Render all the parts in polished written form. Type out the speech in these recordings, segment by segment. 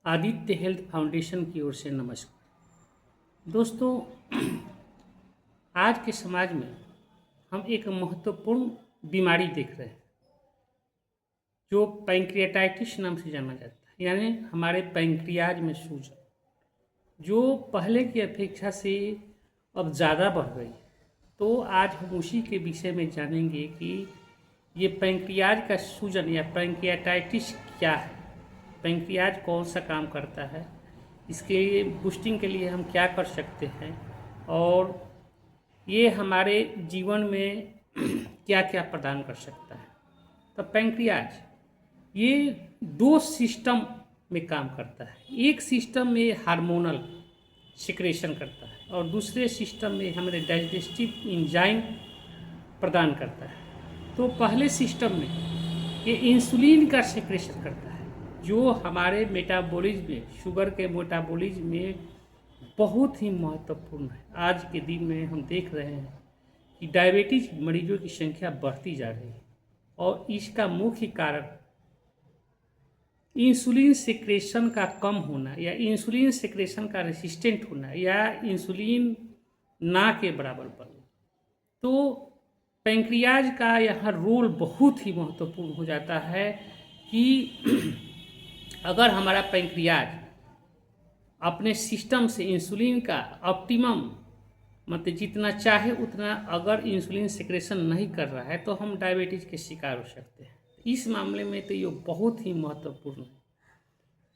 Aditya health foundation की ओर से नमस्कार। दोस्तों, आज के समाज में हम एक महत्वपूर्ण बीमारी देख रहे हैं जो पैंक्रियाटाइटिस नाम से जाना जाता है, यानी हमारे पैंक्रियाज में सूजन, जो पहले की अपेक्षा से अब ज़्यादा बढ़ गई। तो आज हम उसी के विषय में जानेंगे कि ये पैंक्रियाज का सूजन या पैंक्रियाटाइटिस क्या है, पैंक्रियाज कौन सा काम करता है, इसके लिए बूस्टिंग के लिए हम क्या कर सकते हैं और ये हमारे जीवन में क्या क्या प्रदान कर सकता है। तो पैंक्रियाज ये दो सिस्टम में काम करता है। एक सिस्टम में हार्मोनल सिक्रेशन करता है और दूसरे सिस्टम में हमारे डाइजेस्टिव एंजाइम प्रदान करता है। तो पहले सिस्टम में ये इंसुलिन का सिक्रेशन करता है जो हमारे मेटाबॉलिज्म में, शुगर के मेटाबॉलिज्म में बहुत ही महत्वपूर्ण है। आज के दिन में हम देख रहे हैं कि डायबिटीज मरीजों की संख्या बढ़ती जा रही है और इसका मुख्य कारण इंसुलिन सिक्रेशन का कम होना या इंसुलिन सिक्रेशन का रेसिस्टेंट होना या इंसुलिन ना के बराबर बनना। तो पैंक्रियाज का यहाँ रोल बहुत ही महत्वपूर्ण हो जाता है कि अगर हमारा पैंक्रियाज अपने सिस्टम से इंसुलिन का ऑप्टिमम मतलब जितना चाहे उतना अगर इंसुलिन सिक्रेशन नहीं कर रहा है तो हम डायबिटीज के शिकार हो सकते हैं। इस मामले में तो ये बहुत ही महत्वपूर्ण है।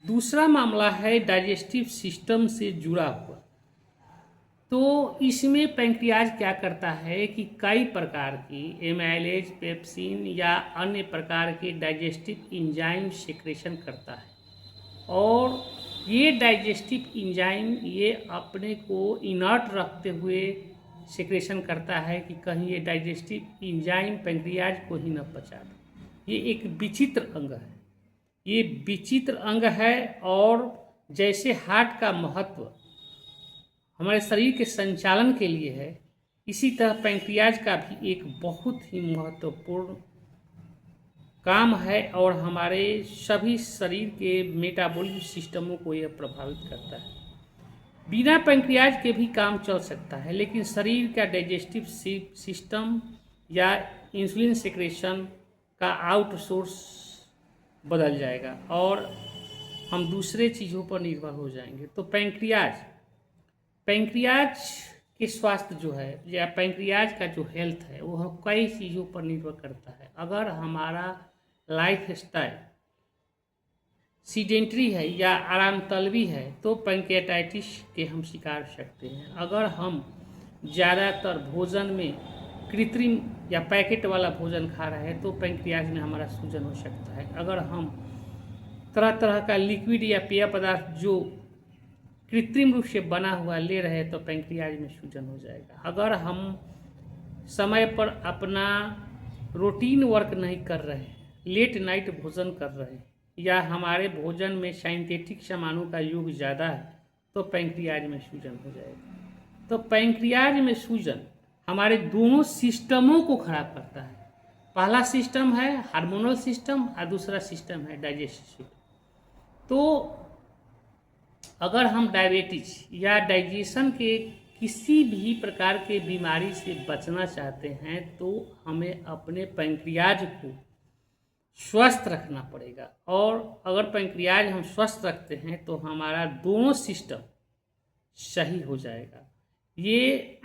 दूसरा मामला है डाइजेस्टिव सिस्टम से जुड़ा हुआ। तो इसमें पैंक्रियाज क्या करता है कि कई प्रकार की एमाइलेज, पेप्सिन या अन्य प्रकार के डाइजेस्टिव एंजाइम सिक्रेशन करता है और ये डाइजेस्टिव एंजाइम ये अपने को इनर्ट रखते हुए सिक्रेशन करता है कि कहीं ये डाइजेस्टिव एंजाइम पैंक्रियाज को ही न पचा दे। ये एक विचित्र अंग है, ये विचित्र अंग है। और जैसे हार्ट का महत्व हमारे शरीर के संचालन के लिए है, इसी तरह पैंक्रियाज का भी एक बहुत ही महत्वपूर्ण काम है और हमारे सभी शरीर के मेटाबॉलिक सिस्टमों को यह प्रभावित करता है। बिना पैंक्रियाज के भी काम चल सकता है, लेकिन शरीर का डाइजेस्टिव सिस्टम या इंसुलिन सिक्रेशन का आउटसोर्स बदल जाएगा और हम दूसरे चीज़ों पर निर्भर हो जाएंगे। तो पैंक्रियाज के स्वास्थ्य जो है या पैंक्रियाज का जो हेल्थ है वो कई चीज़ों पर निर्भर करता है। अगर हमारा लाइफ स्टाइल सीडेंट्री है या आराम तलबी है तो पैंक्रियाटाइटिस के हम शिकार हो सकते हैं। अगर हम ज़्यादातर भोजन में कृत्रिम या पैकेट वाला भोजन खा रहे हैं तो पैंक्रियाज में हमारा सूजन हो सकता है। अगर हम तरह तरह का लिक्विड या पेय पदार्थ जो कृत्रिम रूप से बना हुआ ले रहे हैं तो पैंक्रियाज में सूजन हो जाएगा। अगर हम समय पर अपना रूटीन वर्क नहीं कर रहे, लेट नाइट भोजन कर रहे या हमारे भोजन में सिंथेटिक सामानों का योग ज़्यादा है तो पैंक्रियाज में सूजन हो जाएगा। तो पैंक्रियाज में सूजन हमारे दोनों सिस्टमों को खराब करता है। पहला सिस्टम है हार्मोनल सिस्टम और दूसरा सिस्टम है डाइजेस्टिव। तो अगर हम डायबिटीज या डाइजेशन के किसी भी प्रकार के बीमारी से बचना चाहते हैं तो हमें अपने पैंक्रियाज को स्वस्थ रखना पड़ेगा। और अगर पैंक्रियाज हम स्वस्थ रखते हैं तो हमारा दोनों सिस्टम सही हो जाएगा। ये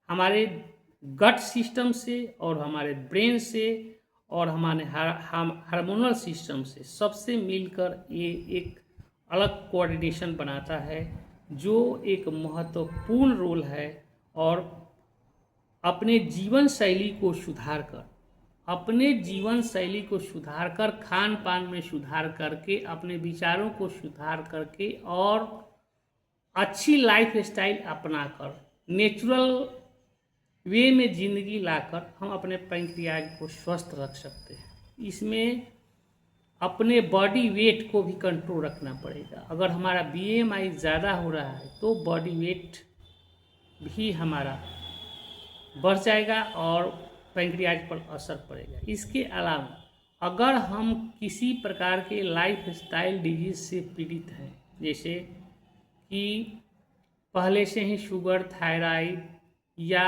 हमारे गट सिस्टम से और हमारे ब्रेन से और हमारे हार्मोनल सिस्टम से सबसे मिलकर ये एक अलग कोऑर्डिनेशन बनाता है जो एक महत्वपूर्ण रोल है। और अपने जीवन शैली को सुधार कर खान पान में सुधार करके अपने विचारों को सुधार करके और अच्छी लाइफ स्टाइल अपनाकर नेचुरल वे में ज़िंदगी लाकर हम अपने पैंक्रियाज को स्वस्थ रख सकते हैं। इसमें अपने बॉडी वेट को भी कंट्रोल रखना पड़ेगा। अगर हमारा BMI ज़्यादा हो रहा है तो बॉडी वेट भी हमारा बढ़ जाएगा और पैंक्रियाज पर असर पड़ेगा। इसके अलावा अगर हम किसी प्रकार के लाइफ स्टाइल डिजीज से पीड़ित हैं, जैसे कि पहले से ही शुगर, थायराइड या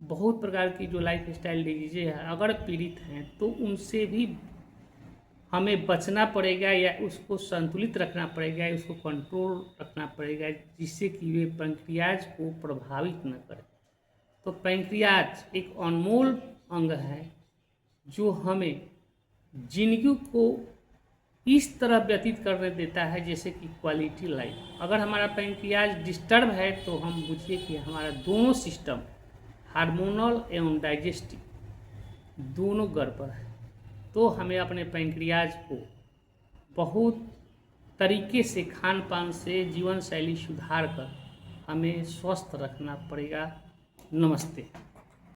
बहुत प्रकार की जो लाइफ स्टाइल डिजीजें हैं अगर पीड़ित हैं, तो उनसे भी हमें बचना पड़ेगा या उसको संतुलित रखना पड़ेगा, उसको कंट्रोल रखना पड़ेगा, जिससे कि वे पैंक्रियाज को प्रभावित न करे। तो पैंक्रियाज एक अनमोल अंग है जो हमें जिंदगी को इस तरह व्यतीत करने देता है जैसे कि क्वालिटी लाइफ। अगर हमारा पैंक्रियाज डिस्टर्ब है तो हम बुझिए कि हमारा दोनों सिस्टम, हार्मोनल एवं डाइजेस्टिव, दोनों गड़बड़ है। तो हमें अपने पैंक्रियाज को बहुत तरीके से, खान पान से, जीवन शैली सुधार कर हमें स्वस्थ रखना पड़ेगा। नमस्ते।